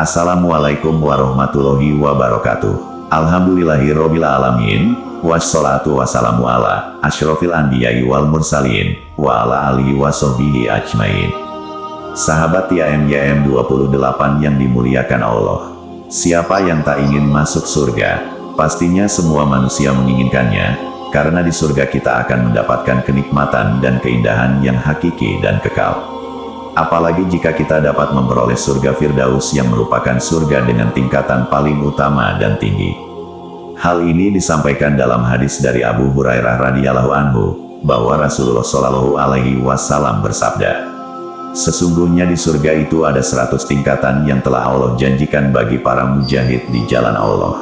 Assalamualaikum warahmatullahi wabarakatuh. Alhamdulillahirobbil alamin. Wassalatu wassalamu ala asyrofil anbiya'i wal mursalin wa ala alihi wassohbihi ajmain. Sahabat YM 28 yang dimuliakan Allah. Siapa yang tak ingin masuk surga? Pastinya semua manusia menginginkannya, karena di surga kita akan mendapatkan kenikmatan dan keindahan yang hakiki dan kekal. Apalagi jika kita dapat memperoleh surga Firdaus yang merupakan surga dengan tingkatan paling utama dan tinggi. Hal ini disampaikan dalam hadis dari Abu Hurairah radhiyallahu anhu, bahwa Rasulullah Shallallahu alaihi wasallam bersabda, sesungguhnya di surga itu ada 100 tingkatan yang telah Allah janjikan bagi para mujahid di jalan Allah.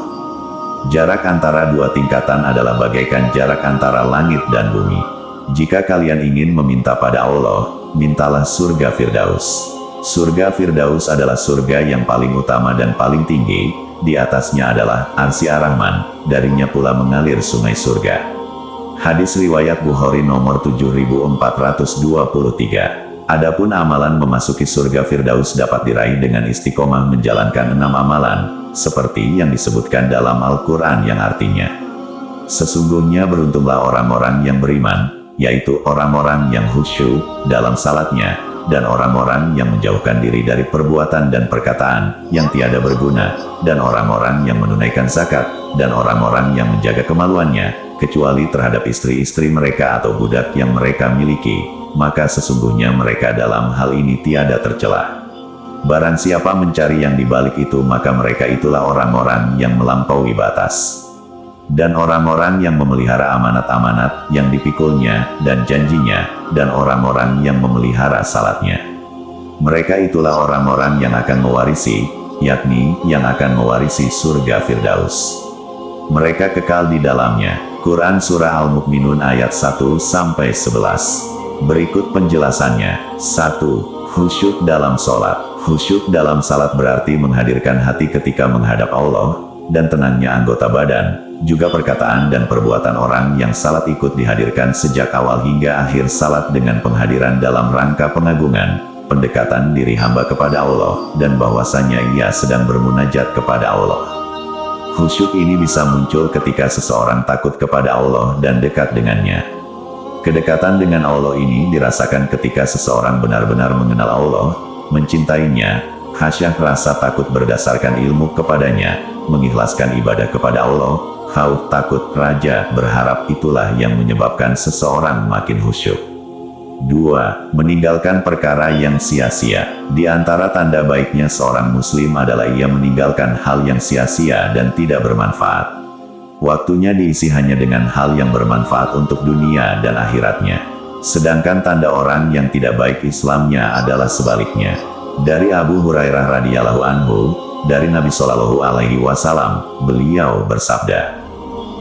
Jarak antara dua tingkatan adalah bagaikan jarak antara langit dan bumi. Jika kalian ingin meminta pada Allah, mintalah surga Firdaus. Surga Firdaus adalah surga yang paling utama dan paling tinggi. Di atasnya adalah Arsy Ar-Rahman, darinya pula mengalir sungai surga. Hadis riwayat Bukhari nomor 7423. Adapun amalan memasuki surga Firdaus dapat diraih dengan istiqomah menjalankan 6 amalan, seperti yang disebutkan dalam Al-Quran yang artinya, sesungguhnya beruntunglah orang-orang yang beriman, yaitu orang-orang yang khusyuk dalam salatnya, dan orang-orang yang menjauhkan diri dari perbuatan dan perkataan yang tiada berguna, dan orang-orang yang menunaikan zakat, dan orang-orang yang menjaga kemaluannya, kecuali terhadap istri-istri mereka atau budak yang mereka miliki, maka sesungguhnya mereka dalam hal ini tiada tercela. Barang siapa mencari yang dibalik itu, maka mereka itulah orang-orang yang melampaui batas. Dan orang-orang yang memelihara amanat-amanat yang dipikulnya dan janjinya, dan orang-orang yang memelihara salatnya. Mereka itulah orang-orang yang akan mewarisi, yakni yang akan mewarisi surga Firdaus. Mereka kekal di dalamnya. Quran Surah Al-Mu'minun ayat 1-11. Berikut penjelasannya. 1. Khusyuk dalam sholat. Khusyuk dalam salat berarti menghadirkan hati ketika menghadap Allah, dan tenangnya anggota badan. Juga perkataan dan perbuatan orang yang salat ikut dihadirkan sejak awal hingga akhir salat dengan penghadiran dalam rangka pengagungan, pendekatan diri hamba kepada Allah, dan bahwasanya ia sedang bermunajat kepada Allah. Khusyuk ini bisa muncul ketika seseorang takut kepada Allah dan dekat dengannya. Kedekatan dengan Allah ini dirasakan ketika seseorang benar-benar mengenal Allah, mencintainya, khasyah rasa takut berdasarkan ilmu kepadanya, mengikhlaskan ibadah kepada Allah, khauf takut, raja, berharap, itulah yang menyebabkan seseorang makin khusyuk. 2. Meninggalkan perkara yang sia-sia. Di antara tanda baiknya seorang muslim adalah ia meninggalkan hal yang sia-sia dan tidak bermanfaat. Waktunya diisi hanya dengan hal yang bermanfaat untuk dunia dan akhiratnya. Sedangkan tanda orang yang tidak baik Islamnya adalah sebaliknya. Dari Abu Hurairah radhiyallahu anhu, dari Nabi Shallallahu alaihi wasallam, beliau bersabda,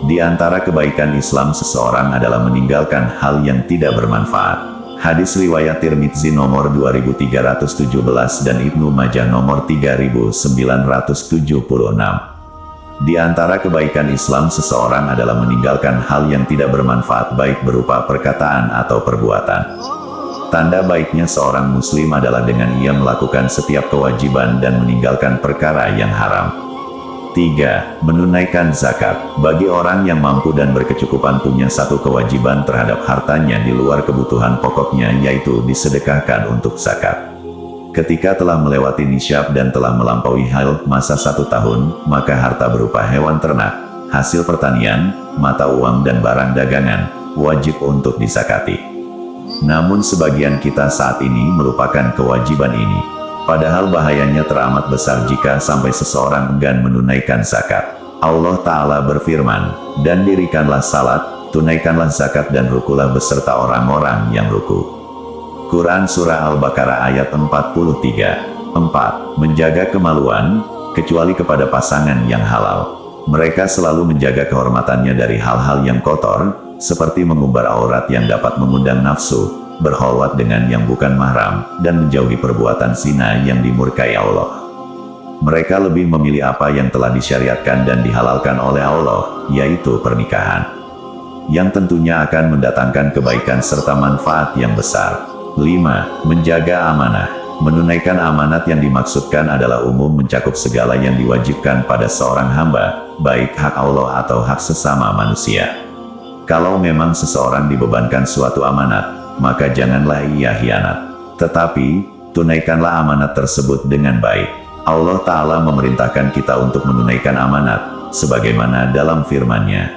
di antara kebaikan Islam seseorang adalah meninggalkan hal yang tidak bermanfaat. Hadis riwayat Tirmidzi nomor 2317 dan Ibnu Majah nomor 3976. Di antara kebaikan Islam seseorang adalah meninggalkan hal yang tidak bermanfaat baik berupa perkataan atau perbuatan. Tanda baiknya seorang muslim adalah dengan ia melakukan setiap kewajiban dan meninggalkan perkara yang haram. 3. Menunaikan zakat. Bagi orang yang mampu dan berkecukupan punya satu kewajiban terhadap hartanya di luar kebutuhan pokoknya, yaitu disedekahkan untuk zakat. Ketika telah melewati nisyab dan telah melampaui haul masa 1 tahun, maka harta berupa hewan ternak, hasil pertanian, mata uang dan barang dagangan, wajib untuk disakati. Namun sebagian kita saat ini melupakan kewajiban ini. Padahal bahayanya teramat besar jika sampai seseorang enggan menunaikan zakat. Allah Ta'ala berfirman, dan dirikanlah salat, tunaikanlah zakat dan rukulah beserta orang-orang yang ruku. Quran Surah Al-Baqarah ayat 43. 4. Menjaga kemaluan, kecuali kepada pasangan yang halal. Mereka selalu menjaga kehormatannya dari hal-hal yang kotor, seperti mengumbar aurat yang dapat mengundang nafsu, berkholwat dengan yang bukan mahram, dan menjauhi perbuatan zina yang dimurkai Allah. Mereka lebih memilih apa yang telah disyariatkan dan dihalalkan oleh Allah, yaitu pernikahan, yang tentunya akan mendatangkan kebaikan serta manfaat yang besar. 5. Menjaga amanah. Menunaikan amanat yang dimaksudkan adalah umum mencakup segala yang diwajibkan pada seorang hamba, baik hak Allah atau hak sesama manusia. Kalau memang seseorang dibebankan suatu amanat, maka janganlah ia khianat. Tetapi, tunaikanlah amanat tersebut dengan baik. Allah Ta'ala memerintahkan kita untuk menunaikan amanat, sebagaimana dalam firman-Nya.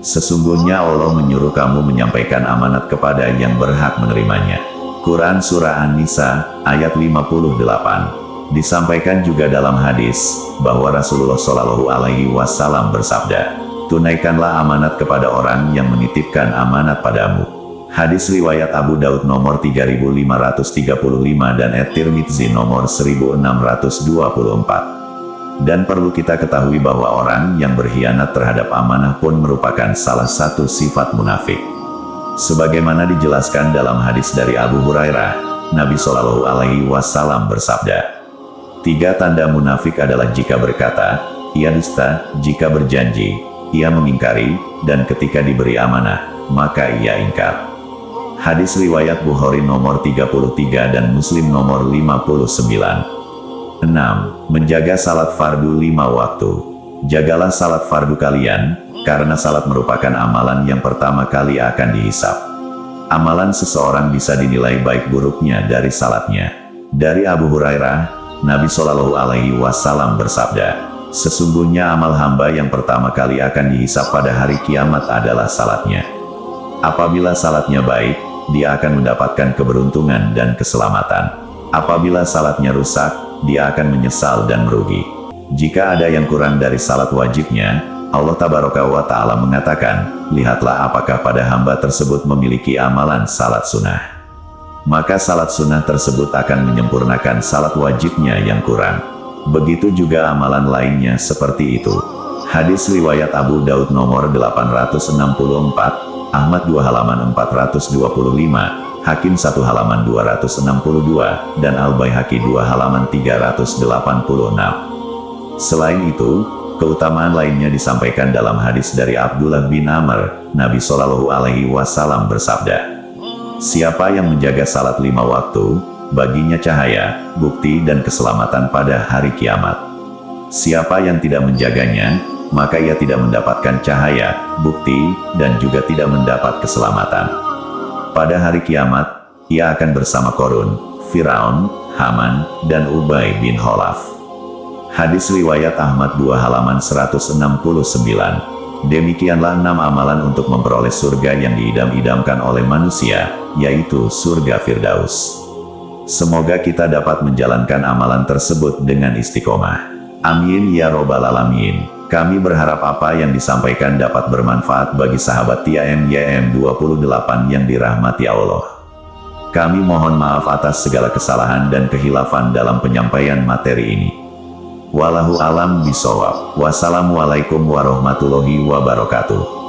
Sesungguhnya Allah menyuruh kamu menyampaikan amanat kepada yang berhak menerimanya. Quran Surah An-Nisa, ayat 58. Disampaikan juga dalam hadis, bahwa Rasulullah Shallallahu Alaihi Wasallam bersabda, tunaikanlah amanat kepada orang yang menitipkan amanat padamu. Hadis riwayat Abu Daud nomor 3535 dan At-Tirmidzi nomor 1624. Dan perlu kita ketahui bahwa orang yang berkhianat terhadap amanah pun merupakan salah satu sifat munafik. Sebagaimana dijelaskan dalam hadis dari Abu Hurairah, Nabi Shallallahu Alaihi Wasallam bersabda, 3 tanda munafik adalah jika berkata, ia dusta, jika berjanji, ia mengingkari, dan ketika diberi amanah, maka ia ingkar. Hadis riwayat Bukhari nomor 33 dan Muslim nomor 59. 6. Menjaga salat fardu 5 waktu. Jagalah salat fardu kalian, karena salat merupakan amalan yang pertama kali akan dihisab. Amalan seseorang bisa dinilai baik buruknya dari salatnya. Dari Abu Hurairah, Nabi Shallallahu Alaihi Wasallam bersabda, sesungguhnya amal hamba yang pertama kali akan dihisab pada hari kiamat adalah salatnya. Apabila salatnya baik, dia akan mendapatkan keberuntungan dan keselamatan. Apabila salatnya rusak, dia akan menyesal dan merugi. Jika ada yang kurang dari salat wajibnya, Allah Tabaraka wa Ta'ala mengatakan, lihatlah apakah pada hamba tersebut memiliki amalan salat sunnah. Maka salat sunnah tersebut akan menyempurnakan salat wajibnya yang kurang. Begitu juga amalan lainnya seperti itu. Hadis riwayat Abu Daud nomor 864, Ahmad 2 halaman 425, Hakim 1 halaman 262, dan Al-Baihaqi 2 halaman 386. Selain itu, keutamaan lainnya disampaikan dalam hadis dari Abdullah bin Amr, Nabi Shallallahu Alaihi Wasallam bersabda, siapa yang menjaga salat 5 waktu, baginya cahaya, bukti dan keselamatan pada hari kiamat. Siapa yang tidak menjaganya, maka ia tidak mendapatkan cahaya, bukti, dan juga tidak mendapat keselamatan. Pada hari kiamat, ia akan bersama Korun, Firaun, Haman, dan Ubay bin Khalaf. Hadis riwayat Ahmad 2 halaman 169. Demikianlah 6 amalan untuk memperoleh surga yang diidam-idamkan oleh manusia, yaitu surga Firdaus. Semoga kita dapat menjalankan amalan tersebut dengan istiqomah. Amin ya robbal alamin. Kami berharap apa yang disampaikan dapat bermanfaat bagi sahabat TIMYM 28 yang dirahmati Allah. Kami mohon maaf atas segala kesalahan dan kehilafan dalam penyampaian materi ini. Wallahu alam bishawab. Wassalamualaikum warahmatullahi wabarakatuh.